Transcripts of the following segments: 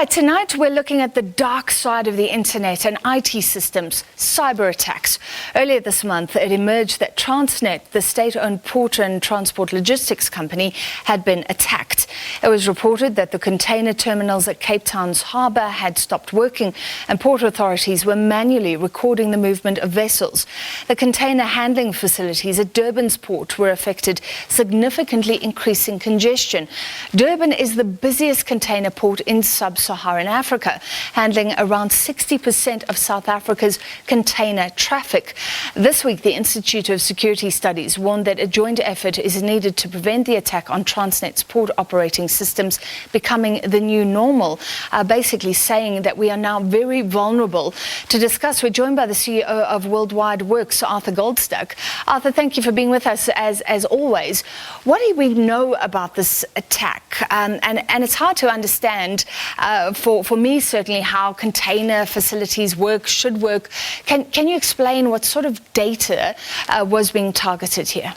right, tonight we're looking at the dark side of the internet and IT systems, cyber attacks. Earlier this month, it emerged that Transnet, the state-owned port and transport logistics company, had been attacked. It was reported that the container terminals at Cape Town's harbour had stopped working and port authorities were manually recording the movement of vessels. The container handling facilities at Durban's port were affected, significantly increasing congestion. Durban is the busiest container port in sub-Saharan Africa, handling around 60% of South Africa's container traffic. This week, the Institute of Security Studies warned that a joint effort is needed to prevent the attack on Transnet's port operating systems becoming the new normal, basically saying that we are now very vulnerable. To discuss, we're joined by the CEO of Worldwide Worx, Arthur Goldstuck. Arthur, thank you for being with us as always. What do we know about this attack? And it's hard to understand, for me certainly, how container facilities should work. Can you explain what sort of data was being targeted here?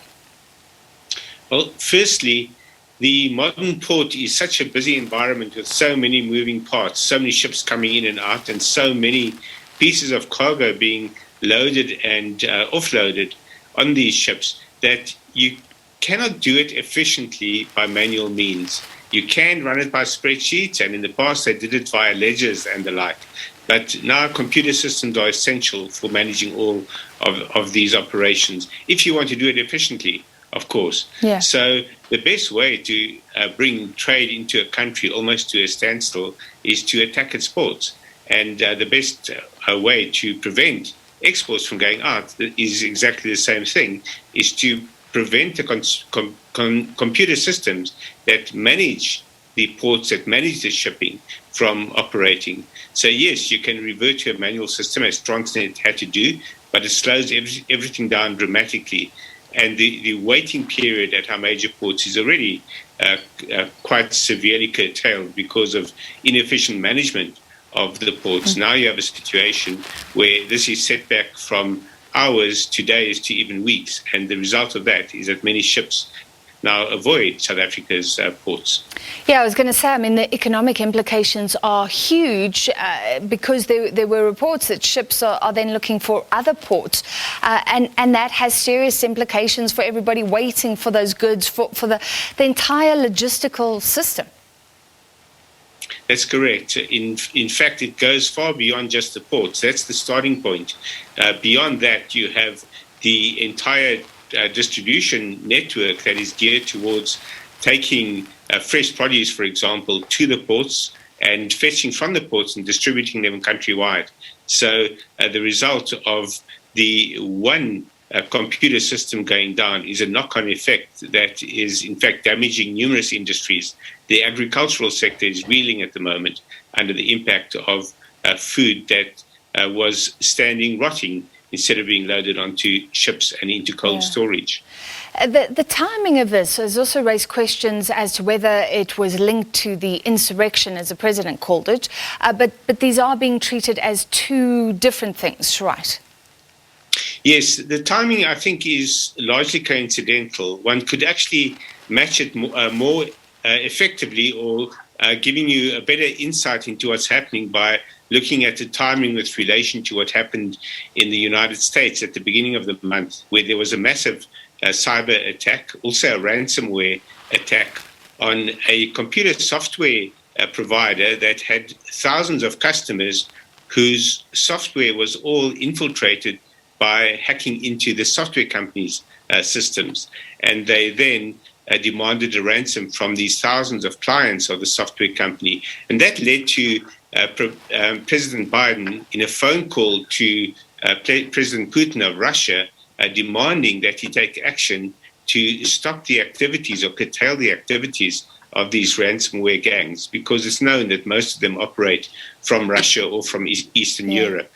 Well, firstly, the modern port is such a busy environment with so many moving parts, so many ships coming in and out, and so many pieces of cargo being loaded and offloaded on these ships that you cannot do it efficiently by manual means. You can run it by spreadsheets, and in the past they did it via ledgers and the like. But now computer systems are essential for managing all of these operations, if you want to do it efficiently, of course. Yeah. So the best way to bring trade into a country almost to a standstill is to attack its ports. And the best way to prevent exports from going out is exactly the same thing, is to prevent the computer systems that manage the ports, that manage the shipping, from operating. So yes, you can revert to a manual system, as Transnet had to do, but it slows everything down dramatically. And the waiting period at our major ports is already quite severely curtailed because of inefficient management of the ports. Now you have a situation where this is set back from hours to days to even weeks. And the result of that is that many ships now avoid South Africa's ports. Yeah, I was going to say, I mean, the economic implications are huge because there were reports that ships are then looking for other ports. And that has serious implications for everybody waiting for those goods, for the entire logistical system. That's correct. In fact, it goes far beyond just the ports. That's the starting point. Beyond that, you have the entire distribution network that is geared towards taking fresh produce, for example, to the ports and fetching from the ports and distributing them countrywide. So the result of the one computer system going down is a knock-on effect that is, in fact, damaging numerous industries. The agricultural sector is reeling at the moment under the impact of food that was standing rotting instead of being loaded onto ships and into cold storage. The timing of this has also raised questions as to whether it was linked to the insurrection, as the president called it, but these are being treated as two different things, right? Yes, the timing, I think, is largely coincidental. One could actually match it more effectively, or giving you a better insight into what's happening by looking at the timing with relation to what happened in the United States at the beginning of the month, where there was a massive cyber attack, also a ransomware attack on a computer software provider that had thousands of customers whose software was all infiltrated by hacking into the software company's systems. And they then demanded a ransom from these thousands of clients of the software company. And that led to President Biden, in a phone call to President Putin of Russia, demanding that he take action to stop the activities or curtail the activities of these ransomware gangs, because it's known that most of them operate from Russia or from Eastern Europe.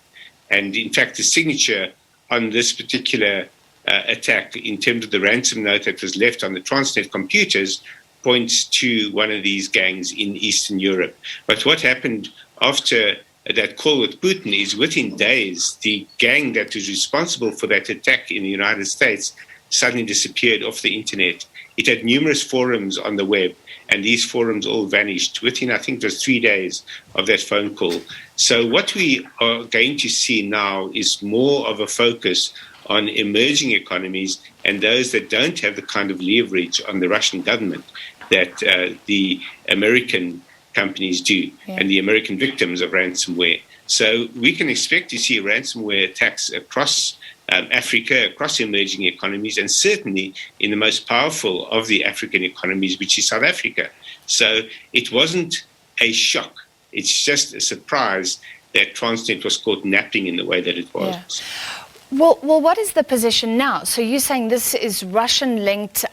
And in fact, the signature on this particular attack, in terms of the ransom note that was left on the Transnet computers, points to one of these gangs in Eastern Europe. But what happened after that call with Putin is, within days, the gang that was responsible for that attack in the United States suddenly disappeared off the internet. It had numerous forums on the web, and these forums all vanished within, I think, just 3 days of that phone call. So what we are going to see now is more of a focus on emerging economies and those that don't have the kind of leverage on the Russian government that the American companies do, and the American victims of ransomware. So we can expect to see ransomware attacks across Africa, across emerging economies, and certainly in the most powerful of the African economies, which is South Africa. So it wasn't a shock. It's just a surprise that Transnet was caught napping in the way that it was. Yeah. Well, what is the position now? So you're saying this is Russian-linked.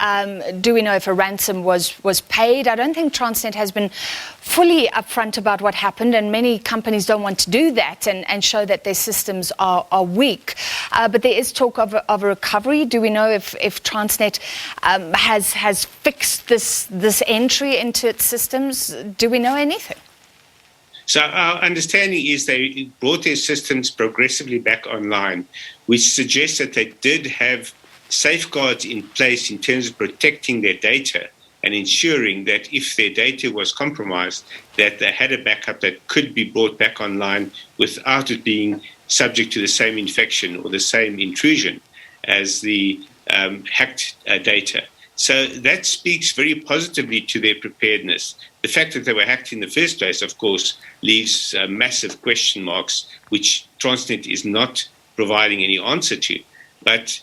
Do we know if a ransom was paid? I don't think Transnet has been fully upfront about what happened, and many companies don't want to do that and show that their systems are weak. But there is talk of a recovery. Do we know if Transnet has fixed this entry into its systems? Do we know anything? So our understanding is they brought their systems progressively back online, which suggests that they did have safeguards in place in terms of protecting their data and ensuring that if their data was compromised, that they had a backup that could be brought back online without it being subject to the same infection or the same intrusion as the hacked data. So that speaks very positively to their preparedness. The fact that they were hacked in the first place, of course, leaves massive question marks, which Transnet is not providing any answer to. But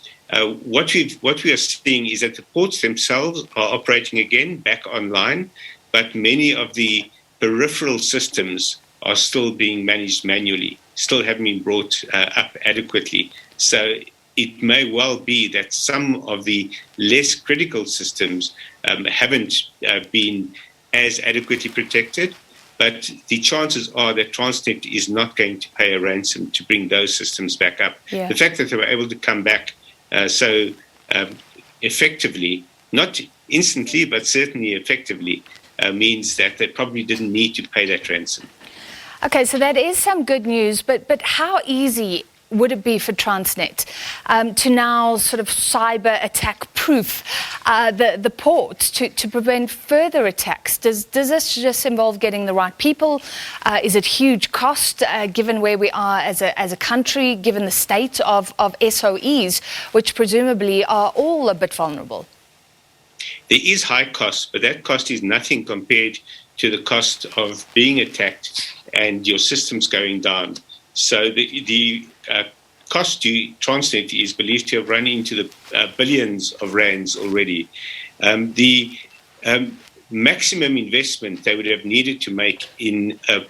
what we are seeing is that the ports themselves are operating again, back online, but many of the peripheral systems are still being managed manually, still haven't been brought up adequately. So it may well be that some of the less critical systems haven't been as adequately protected, but the chances are that Transnet is not going to pay a ransom to bring those systems back up. Yeah. The fact that they were able to come back so effectively, not instantly, but certainly effectively, means that they probably didn't need to pay that ransom. Okay, so that is some good news, but how easy would it be for Transnet to now sort of cyber attack proof the ports to prevent further attacks? Does this just involve getting the right people? Is it huge cost given where we are as a country, given the state of SOEs, which presumably are all a bit vulnerable? There is high cost, but that cost is nothing compared to the cost of being attacked and your systems going down. So the cost to Transnet is believed to have run into the billions of rands already. The maximum investment they would have needed to make in a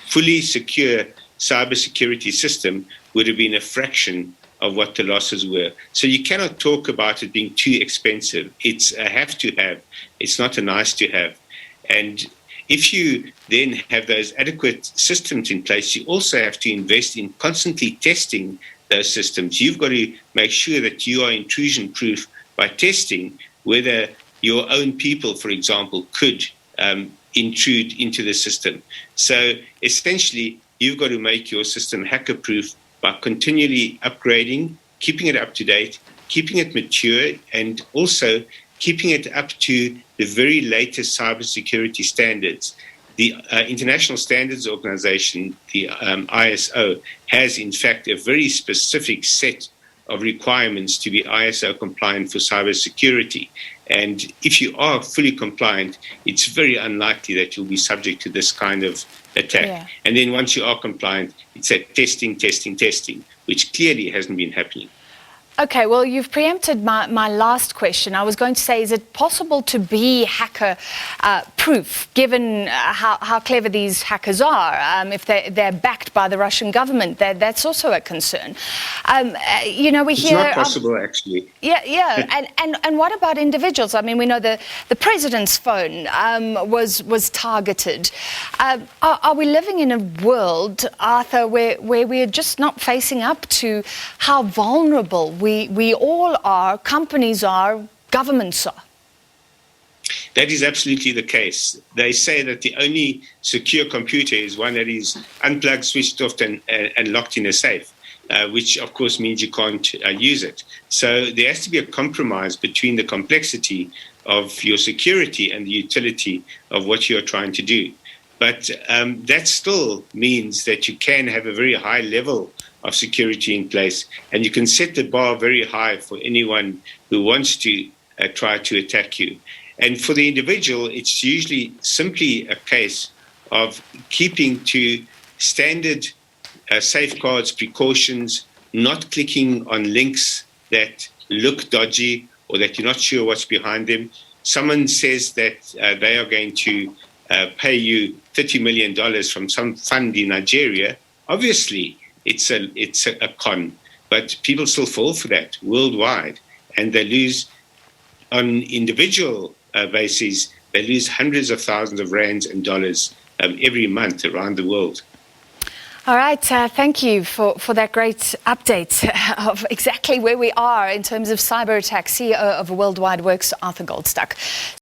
fully secure cybersecurity system would have been a fraction of what the losses were. So you cannot talk about it being too expensive. It's a have to have. It's not a nice to have. And if you then have those adequate systems in place, you also have to invest in constantly testing those systems. You've got to make sure that you are intrusion-proof by testing whether your own people, for example, could intrude into the system. So essentially, you've got to make your system hacker-proof by continually upgrading, keeping it up to date, keeping it mature, and also keeping it up to the very latest cybersecurity standards. The International Standards Organization, the ISO, has in fact a very specific set of requirements to be ISO compliant for cybersecurity. And if you are fully compliant, it's very unlikely that you'll be subject to this kind of attack. Yeah. And then once you are compliant, it's at testing, which clearly hasn't been happening. Okay, well, you've preempted my last question. I was going to say, is it possible to be hacker-proof, given how clever these hackers are? If they're backed by the Russian government, that's also a concern. We hear... It's not possible, actually. Yeah. And what about individuals? I mean, we know the president's phone was targeted. Are we living in a world, Arthur, where we're just not facing up to how vulnerable we all are, companies are, governments are? That is absolutely the case. They say that the only secure computer is one that is unplugged, switched off, and locked in a safe. which of course means you can't use it. So there has to be a compromise between the complexity of your security and the utility of what you're trying to do. But that still means that you can have a very high level of security in place, and you can set the bar very high for anyone who wants to try to attack you. And for the individual, it's usually simply a case of keeping to standard safeguards, precautions, not clicking on links that look dodgy or that you're not sure what's behind them. Someone says that they are going to pay you $30 million from some fund in Nigeria. Obviously, it's a con, but people still fall for that worldwide, and they lose on individual basis. They lose hundreds of thousands of rands and dollars every month around the world. All right, thank you for that great update of exactly where we are in terms of cyber attacks. CEO of Worldwide Worx, Arthur Goldstuck.